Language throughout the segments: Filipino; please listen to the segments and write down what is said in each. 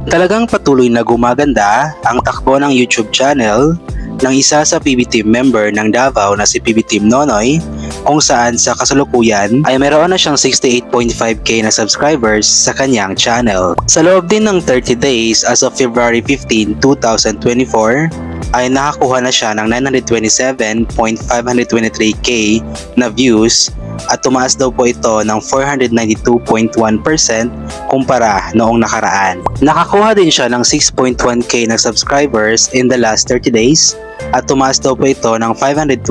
Talagang patuloy na gumaganda ang takbo ng YouTube channel ng isa sa PB Team member ng Davao na si PB Team Nonoy, kung saan sa kasalukuyan ay meron na siyang 68.5k na subscribers sa kanyang channel. Sa loob din ng 30 days as of February 15, 2024 ay nakakuha na siya ng 927.523k na views at tumaas daw po ito ng 492.1% kumpara noong nakaraan. Nakakuha din siya ng 6.1k na subscribers in the last 30 days at tumaas daw po ito ng 520%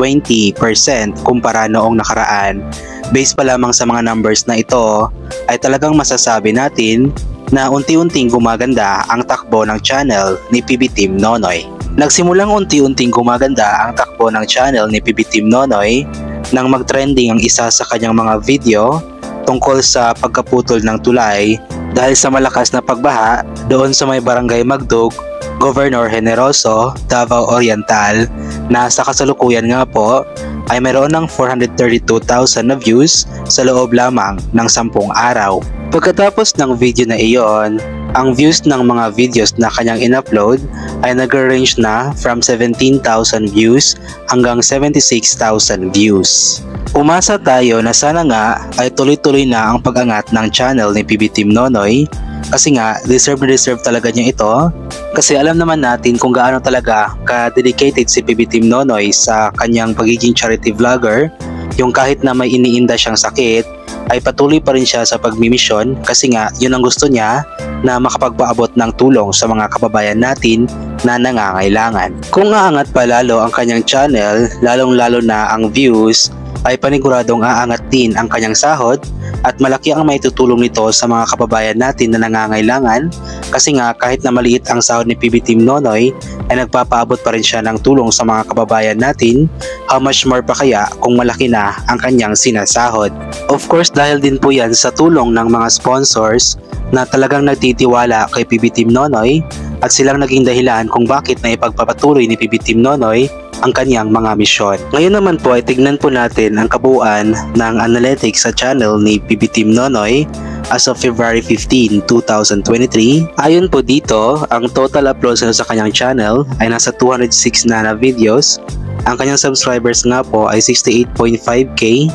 kumpara noong nakaraan. Based pa lamang sa mga numbers na ito ay talagang masasabi natin na unti-unting gumaganda ang takbo ng channel ni PB Team Nonoy. Nagsimulang unti-unting gumaganda ang takbo ng channel ni PB Team Nonoy nang mag-trending ang isa sa kanyang mga video tungkol sa pagkaputol ng tulay dahil sa malakas na pagbaha doon sa may barangay Magdug, Governor Generoso, Davao Oriental, na sa kasalukuyan nga po ay mayroon ng 432,000 na views sa loob lamang ng 10 araw. Pagkatapos ng video na iyon, ang views ng mga videos na kanyang in-upload ay nag-range na from 17,000 views hanggang 76,000 views. Umasa tayo na sana nga ay tuloy-tuloy na ang pag-angat ng channel ni PB Team Nonoy kasi nga deserve talaga niya ito kasi alam naman natin kung gaano talaga ka-dedicated si PB Team Nonoy sa kanyang pagiging charity vlogger. Yung kahit na may iniinda siyang sakit ay patuloy pa rin siya sa pagmimisyon kasi nga yun ang gusto niya na makapagpaabot ng tulong sa mga kababayan natin na nangangailangan. Kung aangat pa lalo ang kanyang channel, lalong-lalo na ang views, ay paniguradong aangat din ang kanyang sahod at malaki ang maitutulong nito sa mga kababayan natin na nangangailangan kasi nga kahit na maliit ang sahod ni PB Team Nonoy ay nagpapaabot pa rin siya ng tulong sa mga kababayan natin. How much more pa kaya kung malaki na ang kanyang sinasahod? Of course dahil din po yan sa tulong ng mga sponsors na talagang nagtitiwala kay PB Team Nonoy at silang naging dahilan kung bakit na ipagpapatuloy ni PB Team Nonoy ang kanyang mga misyon. Ngayon naman po ay tignan po natin ang kabuuan ng analytics sa channel ni PB Team Nonoy as of February 15, 2023. Ayon po dito, ang total uploads sa kanyang channel ay nasa 206 na videos. Ang kanyang subscribers nga po ay 68.5k.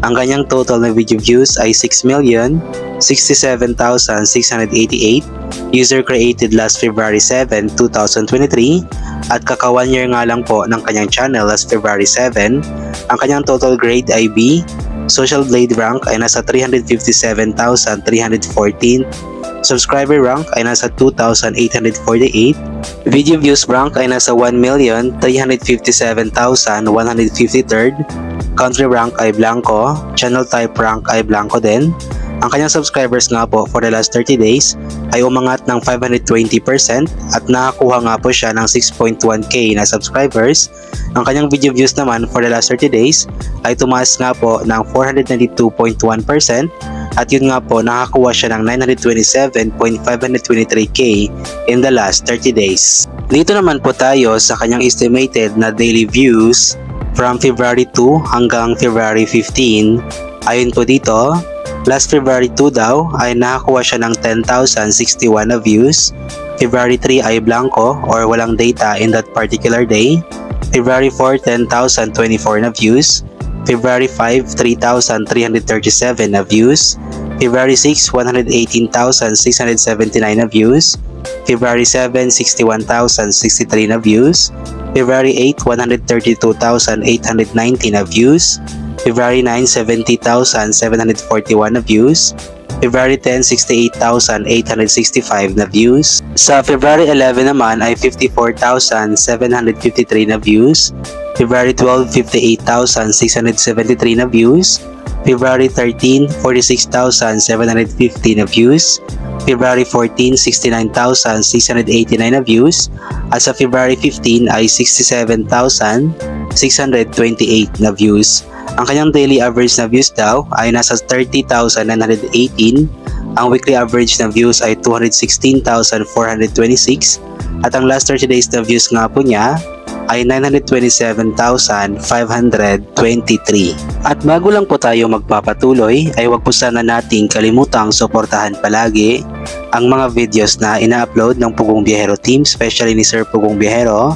Ang kanyang total na video views ay 6,067,688. User created last February 7, 2023 at kaka 1 year nga lang po ng kanyang channel last February 7. Ang kanyang total grade ay B. Social Blade rank ay nasa 357,314. Subscriber rank ay nasa 2,848. Video views rank ay nasa 1,357,153. Country rank ay blanco. Channel type rank ay blanco din. Ang kanyang subscribers nga po for the last 30 days ay umangat ng 520% at nakakuha nga po siya ng 6.1k na subscribers. Ang kanyang video views naman for the last 30 days ay tumaas nga po ng 492.1% at yun nga po nakakuha siya ng 927.523k in the last 30 days. Dito naman po tayo sa kanyang estimated na daily views from February 2 hanggang February 15. Ayon po dito, last February 2 daw ay nakakuha siya ng 10,061 na views. February 3 ay blanco or walang data in that particular day. February 4, 10,024 na views. February 5, 3,337 na views. February 6, 118,679 na views. February 7, 61,063 na views. February 8, 132,890 na views. February 9, 70,741 na views. February 10, 68,865 na views. Sa February 11 naman ay 54,753 na views. February 12, 58,673 na views. February 13, 46,750 na views. February 14, 69,689 na views. At sa February 15 ay 67,628 na views. Ang kanyang daily average na views daw ay nasa 30,918. Ang weekly average na views ay 216,426. At ang last 30 days na views nga po niya ay 927,523. At bago lang po tayo magpapatuloy ay wag po sana nating kalimutang suportahan palagi ang mga videos na ina-upload ng Pugong Biyahero Team, especially ni Sir Pugong Biyahero,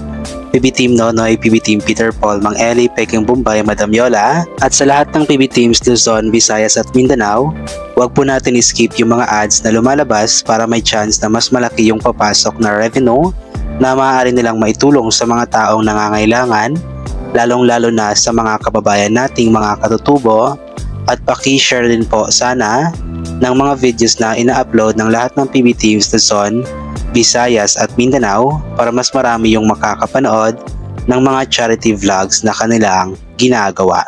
PB Team Nonoy, PB Team Peter Paul, Mang Eli, Peking Bombay, Madam Yola, at sa lahat ng PB Teams Luzon, Visayas at Mindanao, huwag po natin skip yung mga ads na lumalabas para may chance na mas malaki yung papasok na revenue na maaari nilang maitulong sa mga taong nangangailangan, lalong-lalo na sa mga kababayan nating mga katutubo, at paki-share din po sana ng mga videos na ina-upload ng lahat ng PB Teams Luzon, Visayas at Mindanao para mas marami yung makakapanood ng mga charity vlogs na kanilang ginagawa.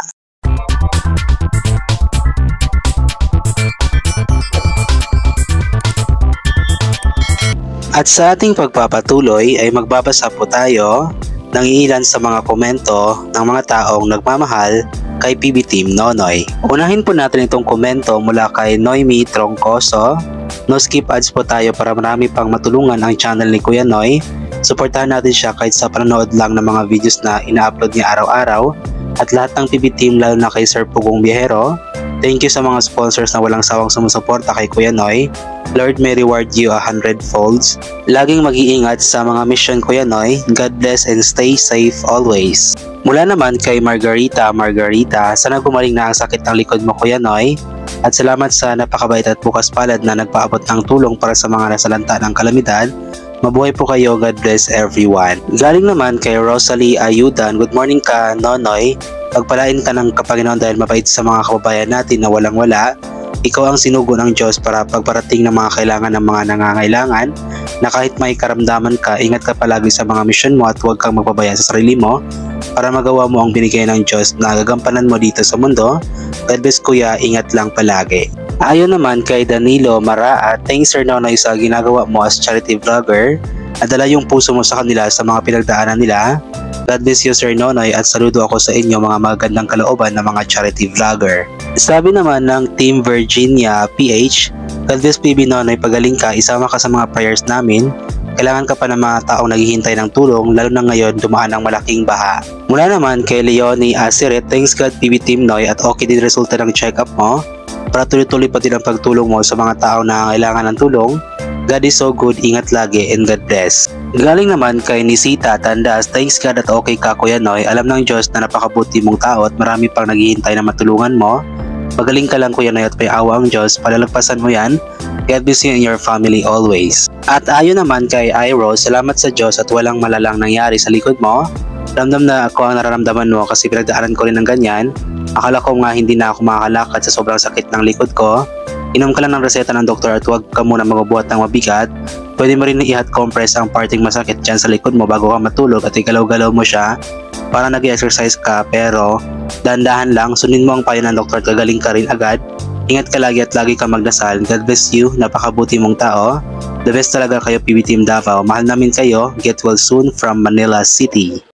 At sa ating pagpapatuloy ay magbabasa po tayo ng ilan sa mga komento ng mga taong nagmamahal kay PB Team Nonoy. Unahin po natin itong komento mula kay Noemi Troncoso. No skip ads po tayo para marami pang matulungan ang channel ni Kuya Noy. Suportahan natin siya kahit sa panonood lang ng mga videos na ina-upload niya araw-araw. At lahat ng PB Team, lalo na kay Sir Pugong Biyahero, thank you sa mga sponsors na walang sawang sumusuporta kay Kuya Noy. Lord may reward you 100 folds. Laging mag-iingat sa mga mission Kuya Noy. God bless and stay safe always. Mula naman kay Margarita, sana gumaling na ang sakit ng likod mo Kuya Noy. At salamat sa napakabait at bukas palad na nagpaabot ng tulong para sa mga nasalanta ng kalamidad. Mabuhay po kayo, God bless everyone. Galing naman kay Rosalie Ayudan, good morning ka Nonoy. Pagpalain ka ng Kapanginoon dahil mabait sa mga kababayan natin na walang-wala. Ikaw ang sinugo ng Diyos para pagparating ng mga kailangan ng mga nangangailangan, na kahit may karamdaman ka, ingat ka palagi sa mga misyon mo at huwag kang magpabaya sa sarili mo para magawa mo ang binigay ng Diyos na gagampanan mo dito sa mundo. God bless Kuya, ingat lang palagi. Ayon naman kay Danilo Maraa, thanks Sir Nonoy sa ginagawa mo as charity vlogger. Adala yung puso mo sa kanila sa mga pinagdaanan nila. God bless you Sir Nonoy at saludo ako sa inyo mga magandang kalooban ng mga charity vlogger. Sabi naman ng Team Virginia PH, God bless PB Nonoy, pagaling ka, isama ka sa mga prayers namin. Kailangan ka pa ng mga taong naghihintay ng tulong, lalo na ngayon dumaan ang malaking baha. Mula naman kay Leonie Asiret, thanks God PB Team Noy at okay din resulta ng check-up mo. Para tuloy-tuloy pa din ang pagtulong mo sa mga taong nangangailangan ng tulong. God is so good, ingat lagi and God bless. Galing naman kay Nisita Tandas, thanks God at okay ka Kuya Noy. Alam ng Diyos na napakabuti mong tao at marami pang naghihintay na matulungan mo. Magaling ka lang Kuya Noy at may awa ang Diyos, palalagpasan mo yan. God bless you and your family always. At ayon naman kay Iro, salamat sa Diyos at walang malalang nangyari sa likod mo. Ramdam na ako ang nararamdaman mo kasi pinagdaanan ko rin ng ganyan. Akala ko nga hindi na ako makakalakad sa sobrang sakit ng likod ko. Inom ka lang ng reseta ng doktor at huwag ka muna magbubuhat ng mabigat. Pwede mo rin i-hot compress ang parting masakit dyan sa likod mo bago ka matulog at igalaw-galaw mo siya para nag-exercise ka, pero dahan-dahan lang, sundin mo ang payo ng doktor at gagaling ka rin agad. Ingat ka lagi at lagi ka magdasal. God bless you, napakabuti mong tao. The best talaga kayo PB Team Davao. Mahal namin kayo. Get well soon from Manila City.